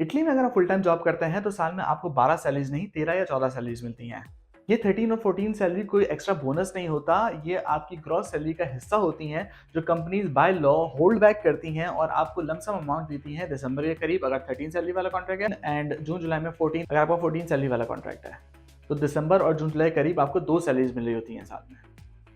Italy में अगर आप फुल टाइम जॉब करते हैं तो साल में आपको 12 सैलरीज नहीं 13 या 14 सैलरीज मिलती हैं। ये 13 और 14 सैलरी कोई एक्स्ट्रा बोनस नहीं होता, ये आपकी ग्रॉस सैलरी का हिस्सा होती हैं जो companies by law hold back करती हैं और आपको लमसम अमाउंट देती हैं दिसंबर के करीब अगर 13 सैलरी वाला कॉन्ट्रैक्ट है एंड जून जुलाई में 14 अगर आपका 14 सैलरी वाला कॉन्ट्रैक्ट है। तो दिसंबर और जून जुलाई के करीब आपको 2 सैलरीज मिल रही होती हैं साथ में।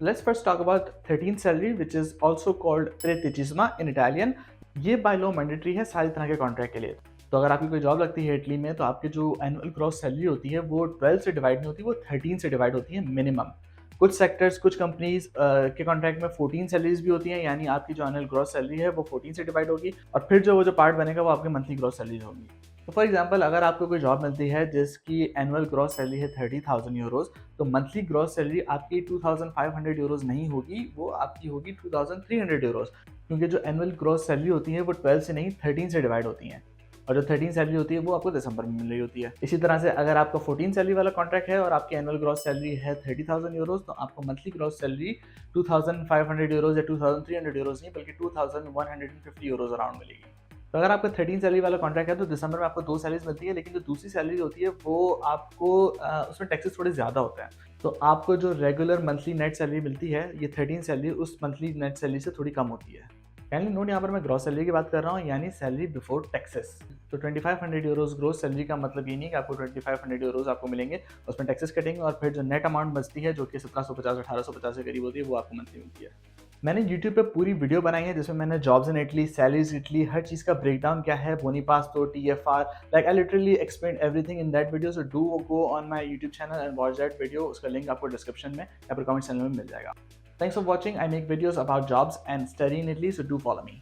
Let's first talk about 13th salary which is also called tredicesima in Italian। ये बाय लॉ मैंडेटरी है सारी तरह के कॉन्ट्रैक्ट के लिए। तो अगर आपकी कोई जॉब लगती है इटली में तो आपकी जो एनुअल ग्रॉस सैलरी होती है वो 12 से डिवाइड नहीं होती, वो 13 से डिवाइड होती है मिनिमम। कुछ सेक्टर्स कुछ कंपनीज के कॉन्ट्रैक्ट में 14 सैलरीज भी होती हैं, यानी आपकी जो एनुअल ग्रॉस सैलरी है वो 14 से डिवाइड होगी और फिर जो पार्ट बनेगा वो आपकी मंथली ग्रॉस सैलरी होगी। तो फॉर एग्जांपल अगर आपको कोई जॉब मिलती है जिसकी एनुअल ग्रॉस सैलरी है 30,000 यूरोज, तो मंथली ग्रॉस सैलरी आपकी 2,500 यूरोज नहीं होगी, वो आपकी होगी 2,300 यूरोज, क्योंकि जो एनुअल ग्रॉस सैलरी होती है वो 12 से नहीं 13 से डिवाइड होती हैं और जो 13 सैलरी होती है वो आपको दिसंबर में मिल रही होती है। इसी तरह से अगर आपका 14 सैलरी वाला कॉन्ट्रैक्ट है और आपकी एनुअल ग्रॉस सैलरी है 30,000 यूरोज, तो आपको मंथली ग्रॉस सैलरी 2,500 यूरोज या 2,300 यूरोज नहीं बल्कि 2,150 यूरोज अराउंड मिलेगी। तो अगर आपका 13 सैलरी वाला कॉन्ट्रैक्ट है तो दिसंबर में आपको 2 सैलरीज मिलती है, लेकिन जो दूसरी सैलरी होती है वो आपको उसमें टैक्सेस थोड़े ज़्यादा होते हैं। तो आपको जो रेगुलर मंथली नेट सैलरी मिलती है ये 13 सैलरी उस मंथली नेट सैलरी से थोड़ी कम होती है। काइंडली नोट, यहाँ पर मैं ग्रॉस सैलरी की बात कर रहा हूँ, यानी सैलरी बिफोर टैक्सेस। तो 2500 यूरोज ग्रॉस सैलरी का मतलब ये नहीं कि आपको 2500 यूरोज आपको मिलेंगे, उसमें टैक्सेस कटेंगे और फिर जो नेट अमाउंट बचती है जो कि 1750-1850 के करीब होती है वो आपको मंथली मिलती है। मैंने YouTube पे पूरी वीडियो बनाई है जिसमें मैंने jobs in Italy, salaries Italy, हर चीज़ का ब्रेकडाउन क्या है, बोनीपास्तो, TFR, like I literally explain everything in that video. So do go on my YouTube channel and watch that video. उसका लिंक आपको डिस्क्रिप्शन में या फिर कमेंट सेक्शन में मिल जाएगा। Thanks for watching. I make videos about jobs and study in Italy, so do follow me.